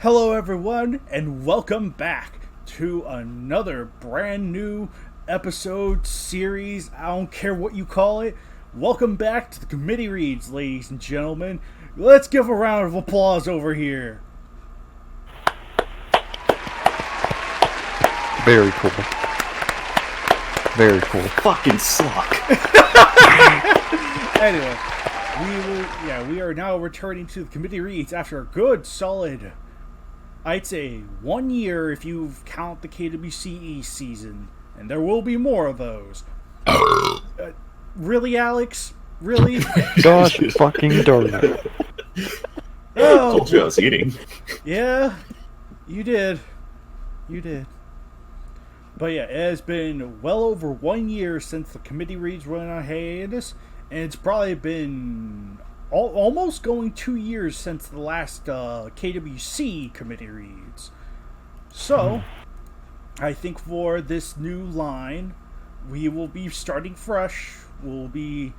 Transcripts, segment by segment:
Hello, everyone, and welcome back to another brand new episode, series. I don't care what you call it. Welcome back to the Committee Reads, ladies and gentlemen. Let's give a round of applause over here. Very cool. Very cool. Fucking suck. Anyway, we are now returning to the Committee Reads after a good, solid, I'd say 1 year if you count the KWCE season, and there will be more of those. Really, Alex? Really? Gosh fucking darn it. Oh, Told you I was eating. yeah, you did. You did. But yeah, it has been well over 1 year since the Committee Reads went on hiatus, and it's probably been almost going 2 years since the last KWC Committee Reads. So, I think for this new line, we will be starting fresh. We'll be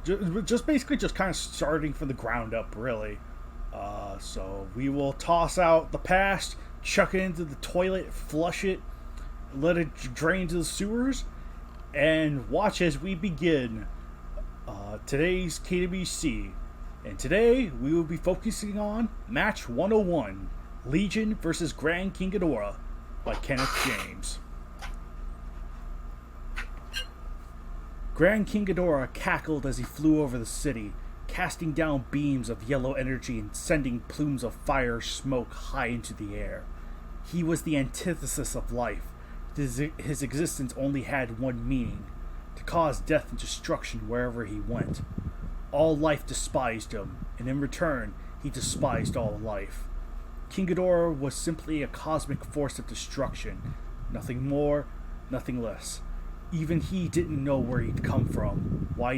just basically just kind of starting from the ground up, really. So we will toss out the past, chuck it into the toilet, flush it, let it drain to the sewers, and watch as we begin today's KWC. And today we will be focusing on Match 101, Legion vs. Grand King Ghidorah by Kenneth James. Grand King Ghidorah cackled as he flew over the city, casting down beams of yellow energy and sending plumes of fire smoke high into the air. He was the antithesis of life. His existence only had one meaning: to cause death and destruction wherever he went. All life despised him, and in return, he despised all life. King Ghidorah was simply a cosmic force of destruction. Nothing more, nothing less. Even he didn't know where he'd come from, why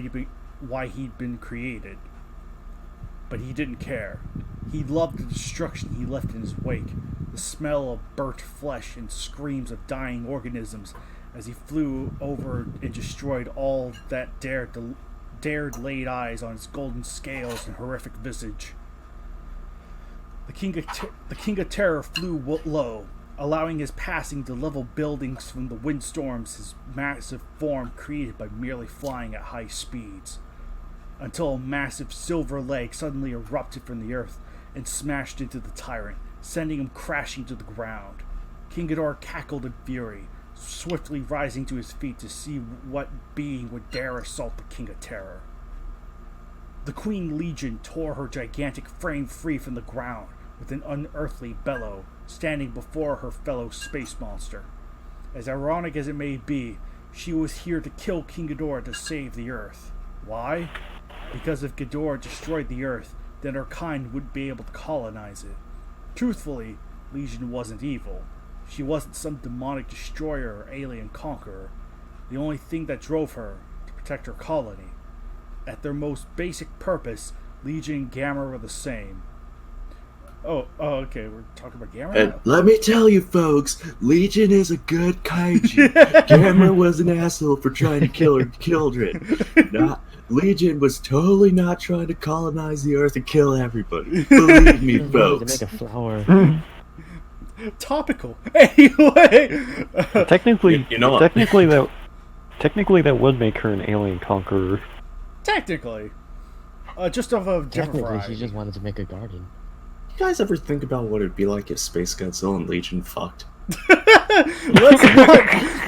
he'd been created. But he didn't care. He loved the destruction he left in his wake, the smell of burnt flesh and screams of dying organisms as he flew over and destroyed all that dared laid eyes on his golden scales and horrific visage. The King of Terror flew low, allowing his passing to level buildings from the windstorms his massive form created by merely flying at high speeds, until a massive silver leg suddenly erupted from the earth and smashed into the tyrant, sending him crashing to the ground. King Ghidorah cackled in fury, swiftly rising to his feet to see what being would dare assault the King of Terror. The Queen Legion tore her gigantic frame free from the ground with an unearthly bellow, standing before her fellow space monster. As ironic as it may be, she was here to kill King Ghidorah to save the Earth. Why? Because if Ghidorah destroyed the Earth, then her kind wouldn't be able to colonize it. Truthfully, Legion wasn't evil. She wasn't some demonic destroyer or alien conqueror. The only thing that drove her to protect her colony. At their most basic purpose, Legion and Gamma were the same. Oh, okay, we're talking about Gamma now? Let me tell you, folks, Legion is a good kaiju. Gamma was an asshole for trying to kill her children. Legion was totally not trying to colonize the Earth and kill everybody. Believe me, folks. To make a flower. Topical. Anyway, Technically, You know what? technically that would make her an alien conqueror. technically, just of a different Technically, variety. she just wanted to make a garden. You guys ever think about what it'd be like if Space Godzilla and Legion fucked?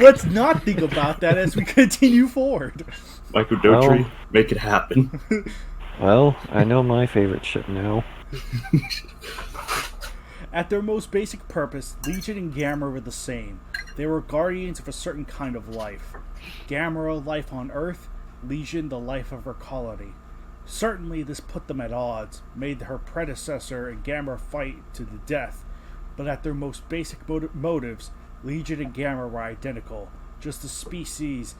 Let's not think about that as we continue forward. Michael Dotry, Well- make it happen. Well, I know my favorite ship now. At their most basic purpose, Legion and Gamma were the same. They were guardians of a certain kind of life. Gamma, life on Earth; Legion, the life of her colony. Certainly this put them at odds, made her predecessor and Gamma fight to the death, but at their most basic motives, Legion and Gamma were identical. Just the species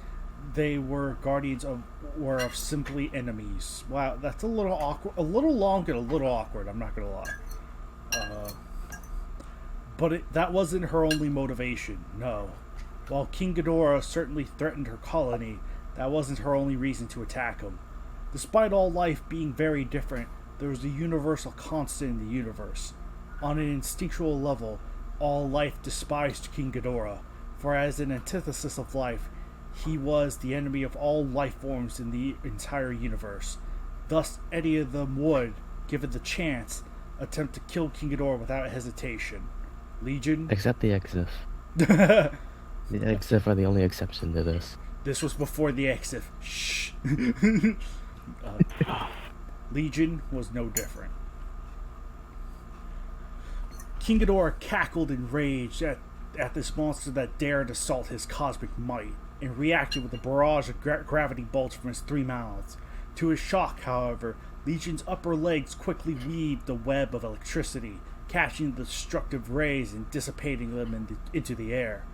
they were guardians of were of simply enemies. Wow, that's a little awkward, a little long and a little awkward, I'm not gonna lie. But that wasn't her only motivation, no. While King Ghidorah certainly threatened her colony, that wasn't her only reason to attack him. Despite all life being very different, there was a universal constant in the universe: On an instinctual level, all life despised King Ghidorah, for as an antithesis of life, he was the enemy of all life forms in the entire universe. Thus, any of them would, given the chance, attempt to kill King Ghidorah without hesitation. Legion? Except the Exif. The Exif are the only exception to this. This was before the Exif. Shh. Legion was no different. King Ghidorah cackled in rage at this monster that dared assault his cosmic might, and reacted with a barrage of gravity bolts from his 3 mouths. To his shock, however, Legion's upper legs quickly weaved a web of electricity, catching the destructive rays and dissipating them into the air.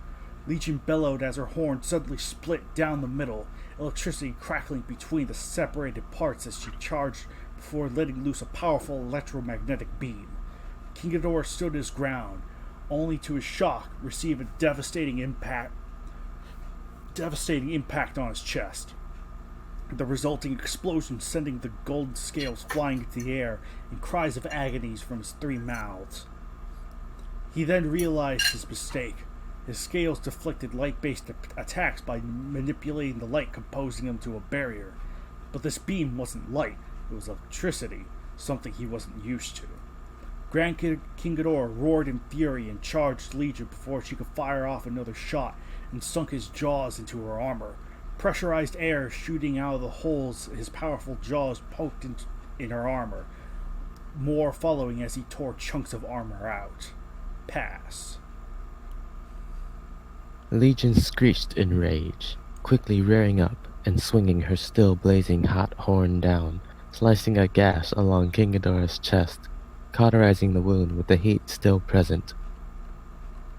Legion bellowed as her horn suddenly split down the middle, electricity crackling between the separated parts as she charged before letting loose a powerful electromagnetic beam. King Ghidorah stood his ground, only to his shock receive a devastating impact on his chest. The resulting explosion sending the golden scales flying into the air and cries of agonies from his 3 mouths. He then realized his mistake. His scales deflected light-based attacks by manipulating the light composing them to a barrier. But this beam wasn't light, it was electricity, something he wasn't used to. Grand King Ghidorah roared in fury and charged Legion before she could fire off another shot and sunk his jaws into her armor. Pressurized air shooting out of the holes his powerful jaws poked in her armor, more following as he tore chunks of armor out. Pass. Legion screeched in rage, quickly rearing up and swinging her still blazing hot horn down, slicing a gash along King Ghidorah's chest, cauterizing the wound with the heat still present.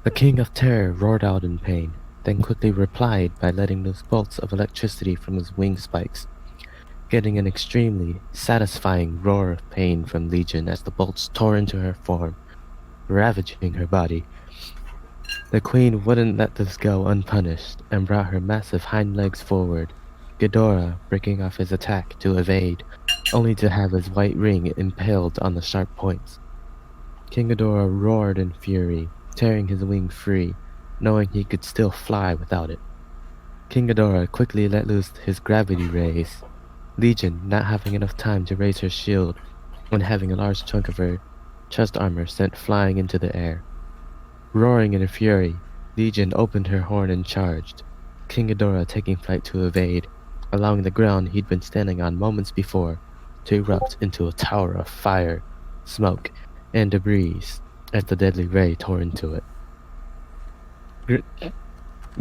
The King of Terror roared out in pain, then quickly replied by letting loose bolts of electricity from his wing spikes, getting an extremely satisfying roar of pain from Legion as the bolts tore into her form, ravaging her body. The Queen wouldn't let this go unpunished and brought her massive hind legs forward, Ghidorah breaking off his attack to evade, only to have his white ring impaled on the sharp points. King Ghidorah roared in fury, tearing his wing free, knowing he could still fly without it. King Ghidorah quickly let loose his gravity rays, Legion not having enough time to raise her shield when having a large chunk of her chest armor sent flying into the air. Roaring in a fury, Legion opened her horn and charged, King Ghidorah taking flight to evade, allowing the ground he'd been standing on moments before to erupt into a tower of fire, smoke, and debris as the deadly ray tore into it.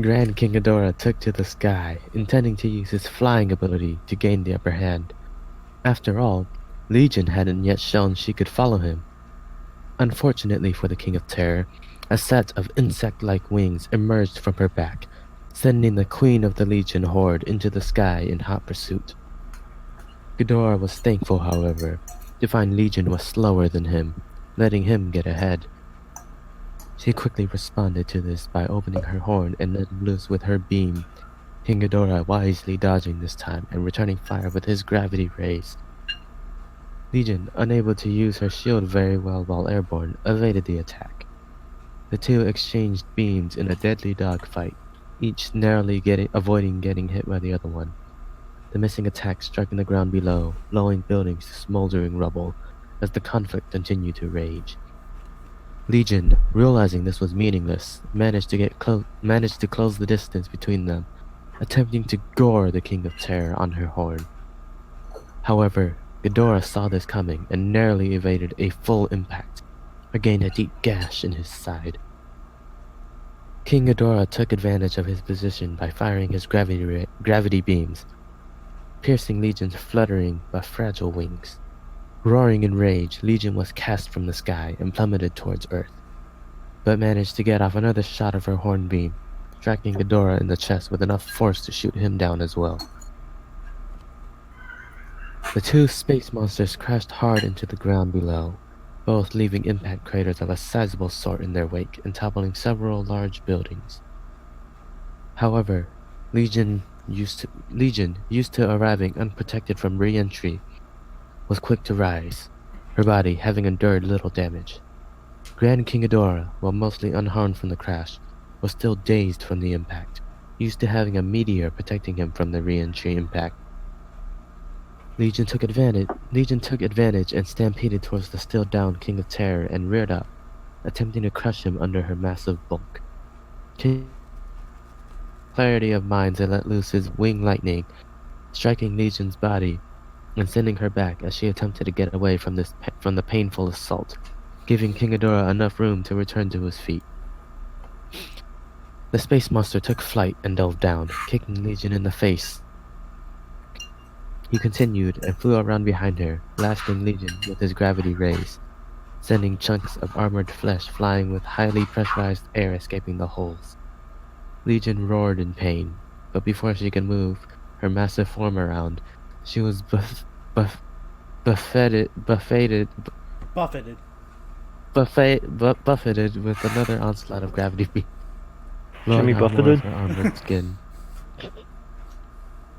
Grand King Ghidorah took to the sky, intending to use his flying ability to gain the upper hand. After all, Legion hadn't yet shown she could follow him. Unfortunately for the King of Terror, a set of insect-like wings emerged from her back, sending the Queen of the Legion horde into the sky in hot pursuit. Ghidorah was thankful, however, to find Legion was slower than him, letting him get ahead. She quickly responded to this by opening her horn and letting loose with her beam, King Ghidorah wisely dodging this time and returning fire with his gravity rays. Legion, unable to use her shield very well while airborne, evaded the attack. The two exchanged beams in a deadly dogfight, each narrowly avoiding getting hit by the other one. The missing attack striking the ground below, blowing buildings to smoldering rubble as the conflict continued to rage. Legion, realizing this was meaningless, managed to close the distance between them, attempting to gore the King of Terror on her horn. However, Ghidorah saw this coming and narrowly evaded a full impact, or gained a deep gash in his side. King Ghidorah took advantage of his position by firing his gravity beams, piercing Legion's fluttering but fragile wings. Roaring in rage, Legion was cast from the sky and plummeted towards Earth, but managed to get off another shot of her horn beam, striking Ghidorah in the chest with enough force to shoot him down as well. The two space monsters crashed hard into the ground below, both leaving impact craters of a sizable sort in their wake and toppling several large buildings. However, Legion, used to arriving unprotected from re-entry, was quick to rise, her body having endured little damage. Grand King Ghidorah, while mostly unharmed from the crash, was still dazed from the impact, used to having a meteor protecting him from the re-entry impact. Legion took advantage and stampeded towards the still down King of Terror and reared up, attempting to crush him under her massive bulk. Clarity of mind and let loose his wing lightning, striking Legion's body and sending her back as she attempted to get away from the painful assault, giving King Ghidorah enough room to return to his feet. The space monster took flight and dove down, kicking Legion in the face. He continued and flew around behind her, blasting Legion with his gravity rays, sending chunks of armored flesh flying with highly pressurized air escaping the holes. Legion roared in pain, but before she could move her massive form around, she was buffeted with another onslaught of gravity beams. Jimmy buffeted? Her armored skin.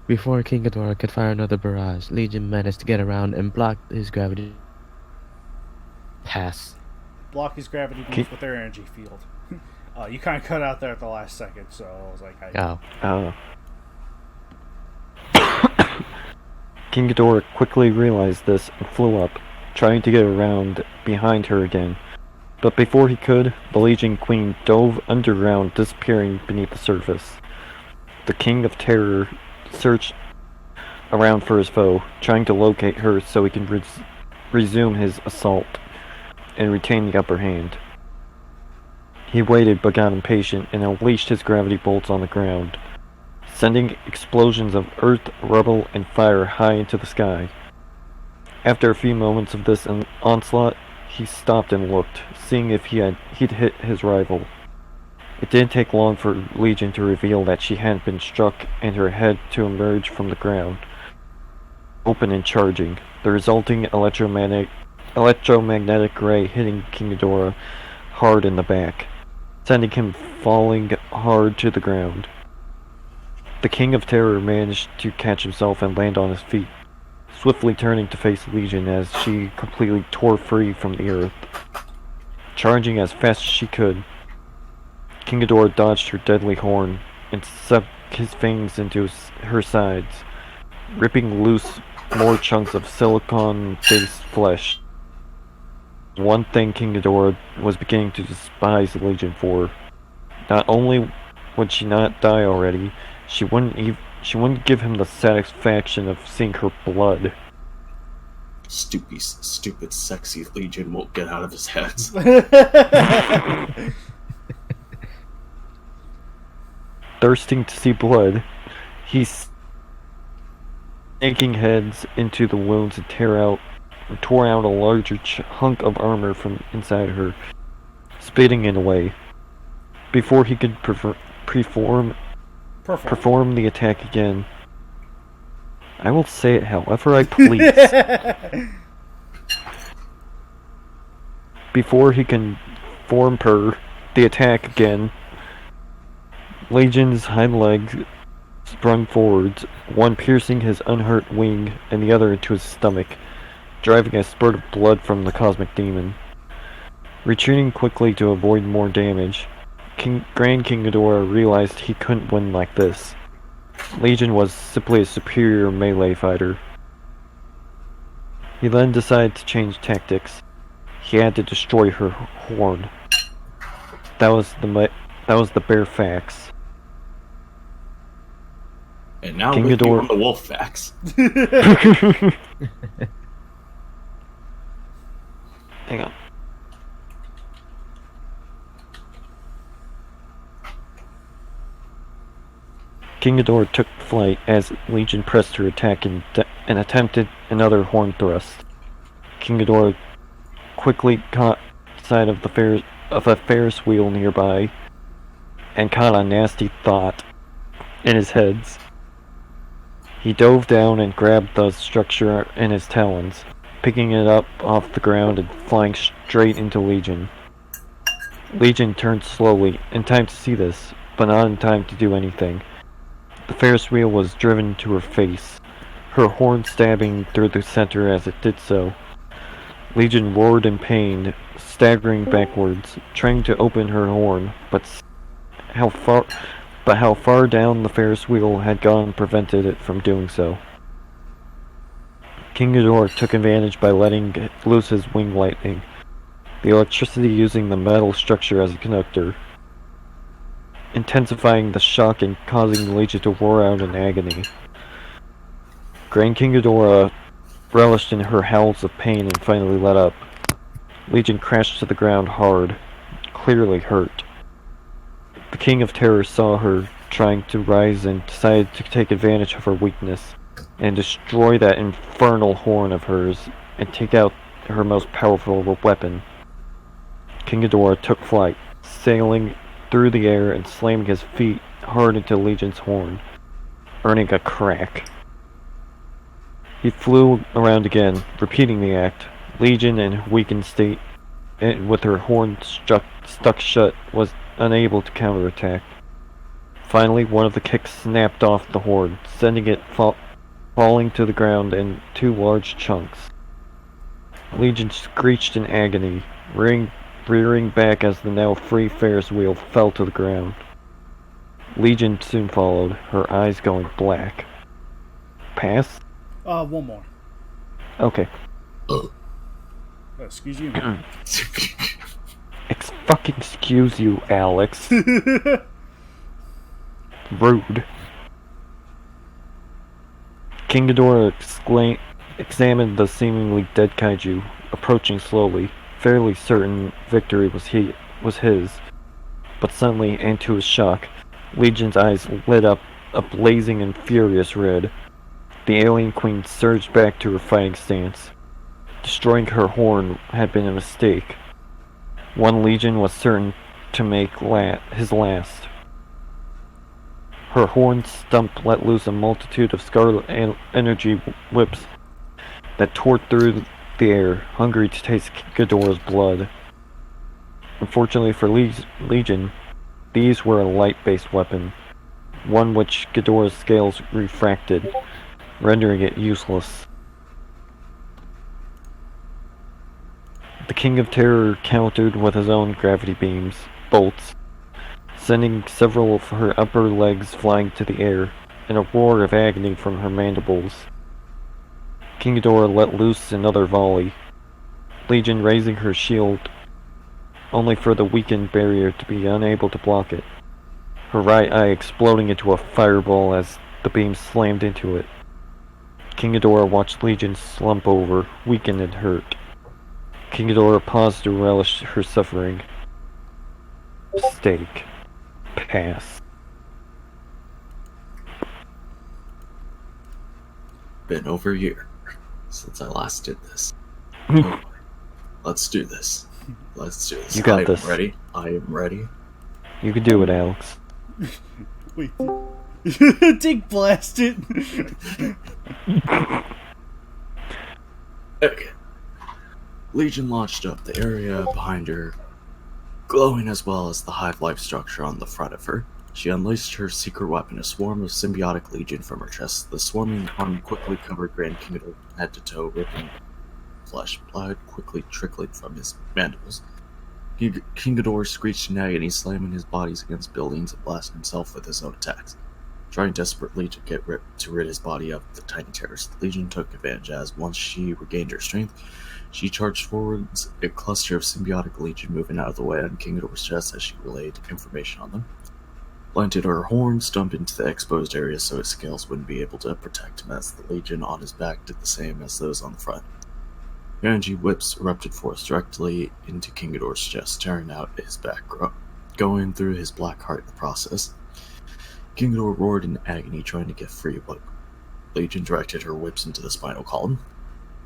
Before King Ghidorah could fire another barrage, Legion managed to get around and block his gravity pass. Block his gravity beams with their energy field. You kind of cut out there at the last second, so I was like, King Ghidorah quickly realized this and flew up, trying to get around behind her again. But before he could, the Legion Queen dove underground, disappearing beneath the surface. The King of Terror searched around for his foe, trying to locate her so he can resume his assault and retain the upper hand. He waited but got impatient and unleashed his gravity bolts on the ground, sending explosions of earth, rubble, and fire high into the sky. After a few moments of this onslaught, he stopped and looked, seeing if he'd hit his rival. It didn't take long for Legion to reveal that she hadn't been struck and her head to emerge from the ground, open and charging, the resulting electromagnetic ray hitting King Ghidorah hard in the back, sending him falling hard to the ground. The King of Terror managed to catch himself and land on his feet, swiftly turning to face Legion as she completely tore free from the earth. Charging as fast as she could, King Ghidorah dodged her deadly horn and sucked his fangs into her sides, ripping loose more chunks of silicon-based flesh. One thing King Ghidorah was beginning to despise the Legion for. Not only would she not die already, she wouldn't give him the satisfaction of seeing her blood. Stupid, sexy Legion won't get out of his head. Thirsting to see blood, he's snaking heads into the wounds and tore out a larger hunk of armor from inside her, spitting it away. Before he could perform the attack again, I will say it however I please. Before he can form the attack again, Legion's hind legs sprung forwards, one piercing his unhurt wing and the other into his stomach, driving a spurt of blood from the cosmic demon. Retreating quickly to avoid more damage, Grand King Ghidorah realized he couldn't win like this. Legion was simply a superior melee fighter. He then decided to change tactics. He had to destroy her horn. That was the bare facts. And now King with you Ghidorah on the wolf facts. Hang on. King Ghidorah took flight as Legion pressed her attack and attempted another horn thrust. King Ghidorah quickly caught sight of a Ferris wheel nearby and caught a nasty thought in his heads. He dove down and grabbed the structure in his talons, picking it up off the ground and flying straight into Legion. Legion turned slowly, in time to see this, but not in time to do anything. The Ferris wheel was driven to her face, her horn stabbing through the center as it did so. Legion roared in pain, staggering backwards, trying to open her horn, but how far down the Ferris wheel had gone prevented it from doing so. King Ghidorah took advantage by letting loose his wing lightning, the electricity using the metal structure as a conductor, intensifying the shock and causing the Legion to roar out in agony. Grand King Ghidorah relished in her howls of pain and finally let up. Legion crashed to the ground hard, clearly hurt. The King of Terror saw her trying to rise and decided to take advantage of her weakness and destroy that infernal horn of hers and take out her most powerful weapon. King Ghidorah took flight, sailing through the air and slamming his feet hard into Legion's horn, earning a crack. He flew around again, repeating the act. Legion, in a weakened state, and with her horn stuck shut, was unable to counterattack. Finally, one of the kicks snapped off the horn, sending it falling to the ground in two large chunks. Legion screeched in agony, rearing back as the now free Ferris wheel fell to the ground. Legion soon followed, her eyes going black. Pass? One more. Okay. Excuse you. Fucking excuse you, Alex. Rude. King Ghidorah examined the seemingly dead kaiju, approaching slowly, fairly certain victory was his. But suddenly, and to his shock, Legion's eyes lit up a blazing and furious red. The alien queen surged back to her fighting stance. Destroying her horn had been a mistake. One Legion was certain to make his last. Her horn stump let loose a multitude of scarlet energy whips that tore through the air, hungry to taste Ghidorah's blood. Unfortunately for Legion, these were a light-based weapon, one which Ghidorah's scales refracted, rendering it useless. The King of Terror countered with his own gravity beams, bolts, sending several of her upper legs flying to the air, and a roar of agony from her mandibles. King Ghidorah let loose another volley, Legion raising her shield, only for the weakened barrier to be unable to block it, her right eye exploding into a fireball as the beam slammed into it. King Ghidorah watched Legion slump over, weakened and hurt. King Ghidorah paused to relish her suffering. Mistake. Pass. Been over a year since I last did this. Oh, let's do this. Let's do this. You got this. Ready? I am ready. You can do it, Alex. Wait. Dig blast it. Okay. Legion launched up the area behind her, glowing as well as the hive life structure on the front of her. She unleashed her secret weapon, a swarm of symbiotic legion from her chest. The swarming arm quickly covered Grand King Ghidorah head to toe, ripping flesh. Blood quickly trickling from his mandibles. King Ghidorah screeched in agony, slamming his bodies against buildings and blasting himself with his own attacks. Trying desperately to rid his body of the tiny terrors, the Legion took advantage as, once she regained her strength, she charged forwards, a cluster of symbiotic legion moving out of the way on King Ghidorah's chest as she relayed information on them. Planted her horn stump into the exposed area so his scales wouldn't be able to protect him, as the legion on his back did the same as those on the front. Energy whips erupted forth directly into King Ghidorah's chest, tearing out his back, going through his black heart in the process. King Ghidorah roared in agony, trying to get free, but Legion directed her whips into the spinal column,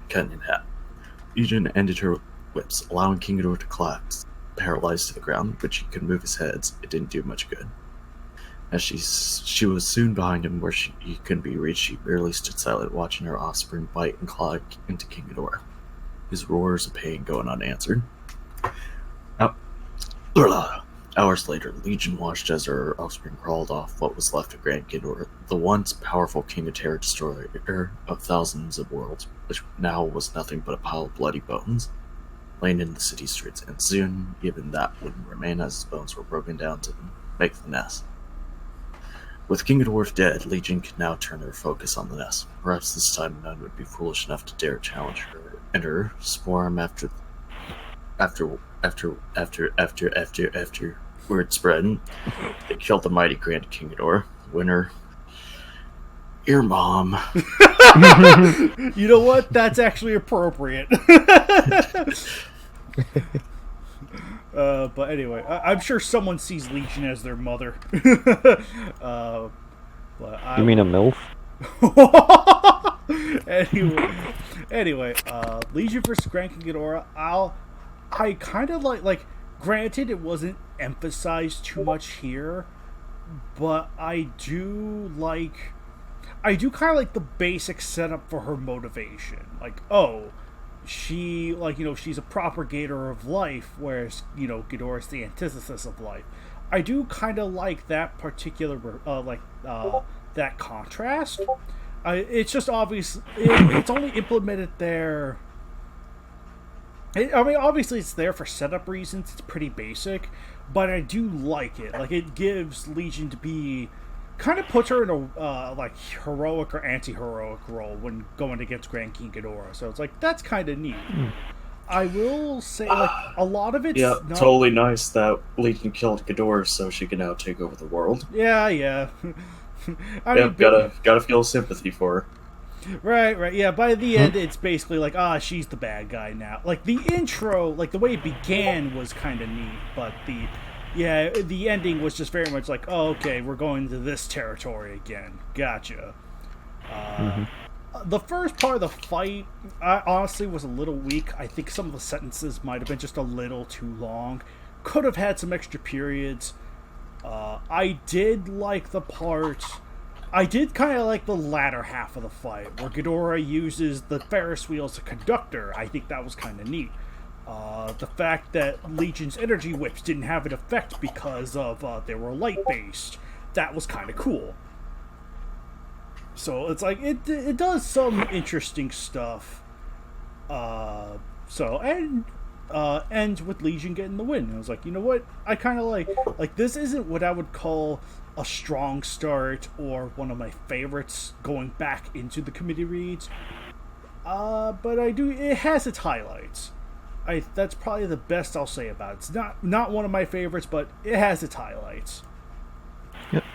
cutting in half. Legion ended her whips, allowing King Ghidorah to collapse, paralyzed to the ground, but he could move his head. It didn't do much good. As she was soon behind him where he couldn't be reached, she barely stood silent, watching her offspring bite and claw into King Ghidorah, his roars of pain going unanswered. Hours later, Legion watched as her offspring crawled off what was left of Grand Ghidorah, the once powerful King of Terror destroyer of thousands of worlds, which now was nothing but a pile of bloody bones laying in the city streets, and soon even that wouldn't remain as his bones were broken down to make the nest. With King Ghidorah dead, Legion could now turn their focus on the nest. Perhaps this time none would be foolish enough to dare challenge her, and her swarm after word spread. They killed the mighty Grand King Ghidorah. Winner, your mom. You know what? That's actually appropriate. But anyway, I'm sure someone sees Legion as their mother. You mean a MILF? anyway, Legion versus Grand King Ghidorah. I kind of like. Granted, it wasn't emphasized too much here, but I do kind of like the basic setup for her motivation. Like, oh, she's a propagator of life, whereas, Ghidorah is the antithesis of life. I do kind of like that particular, that contrast. It's just obvious, it's only implemented there. Obviously it's there for setup reasons, it's pretty basic, but I do like it. Like, it gives Legion to be, kind of puts her in a, heroic or anti-heroic role when going against Grand King Ghidorah. So it's like, that's kind of neat. I will say, a lot of it's not... totally nice that Legion killed Ghidorah so she can now take over the world. Yeah. Gotta feel sympathy for her. Right, yeah, by the end, it's basically like, she's the bad guy now. Like, the intro, the way it began was kind of neat, but the ending was just very much like, oh, okay, we're going to this territory again. Gotcha. The first part of the fight, I honestly was a little weak. I think some of the sentences might have been just a little too long. Could have had some extra periods. I did like the part... I did kind of like the latter half of the fight, where Ghidorah uses the Ferris wheel as a conductor. I think that was kind of neat. The fact that Legion's energy whips didn't have an effect because of they were light-based, that was kind of cool. So it's like, it does some interesting stuff. Ends with Legion getting the win. I was like, you know what? I kind of like this isn't what I would call a strong start or one of my favorites going back into the committee reads. But it has its highlights. That's probably the best I'll say about it. It's not one of my favorites, but it has its highlights. Yep.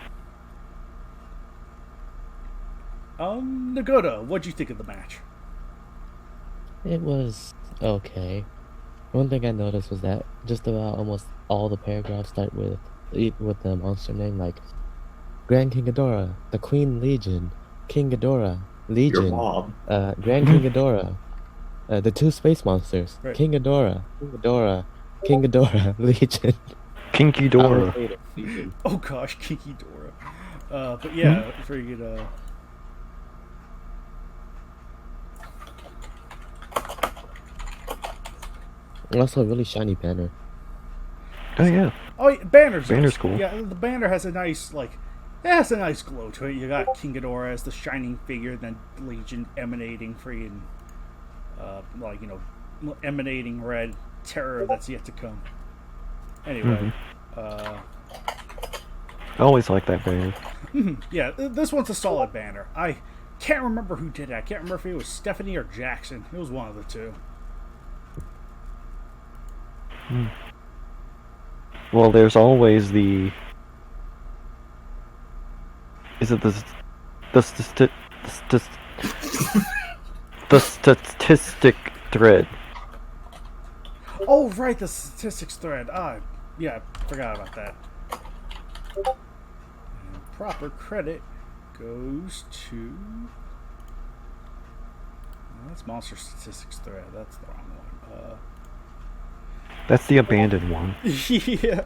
Nagoda, what'd you think of the match? It was okay. One thing I noticed was that just about almost all the paragraphs start with the monster name, like Grand King Ghidorah, the Queen Legion, King Ghidorah, Legion, Your mom. Grand King Ghidorah, the two space monsters, Right. King Ghidorah, Legion. King Ghidorah. Oh gosh, King Ghidorah. But yeah, freaking Also, a really shiny banner. Oh yeah. Oh, Banner's cool. Yeah, the banner has a nice it has a nice glow to it. You got King Ghidorah as the shining figure, then Legion emanating freaking, emanating red terror that's yet to come. Anyway, I always like that banner. yeah, this one's a solid banner. I can't remember who did it. I can't remember if it was Stephanie or Jackson. It was one of the two. Well, there's always the... Is it the statistic thread? Oh, right, the statistics thread. Yeah, I forgot about that. And proper credit goes to... that's Monster Statistics thread. That's the wrong one. That's the abandoned one. Yeah.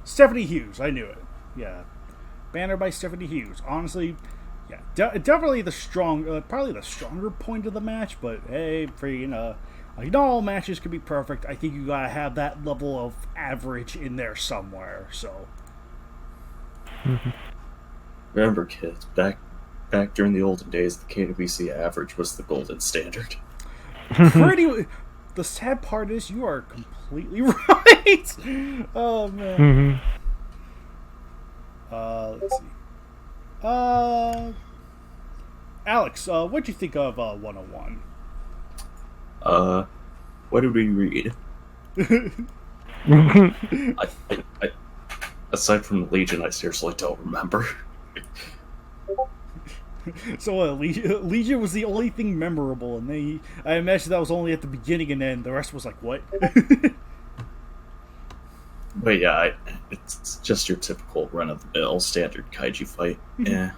Stephanie Hughes, I knew it. Yeah. Banner by Stephanie Hughes. Honestly, yeah, definitely the probably the stronger point of the match, but hey, Like, not all matches can be perfect. I think you gotta have that level of average in there somewhere. So, Remember, kids, back during the olden days, the KWC average was the golden standard. pretty. The sad part is you are completely right. Oh man. Let's see. Alex, what'd you think of 101? What did we read? I aside from the Legion, I seriously don't remember. So Legion was the only thing memorable, and I imagine that was only at the beginning, and then the rest was like, what? But yeah, it's just your typical run-of-the-mill standard kaiju fight. Yeah.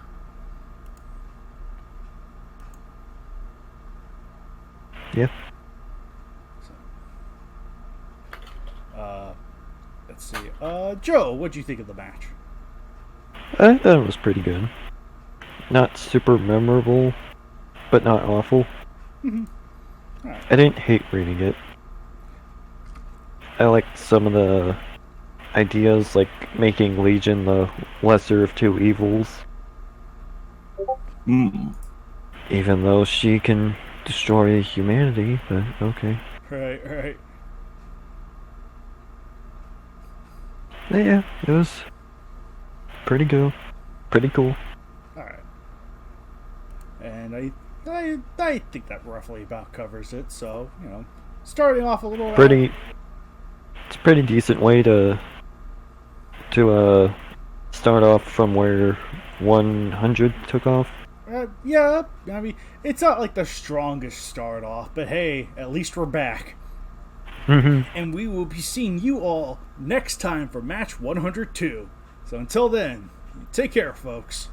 Yeah. Let's see. Joe, what'd you think of the match? I thought it was pretty good. Not super memorable, but not awful. Right. I didn't hate reading it. I liked some of the ideas, like making Legion the lesser of two evils. Even though she can destroy humanity, but okay. Right. Yeah, it was pretty good. Pretty cool. Alright. And I think that roughly about covers it, so, starting off a little... It's a pretty decent way to start off from where 100 took off. Yeah, I mean, it's not like the strongest start off, but hey, at least we're back. And we will be seeing you all next time for match 102. So until then, take care, folks.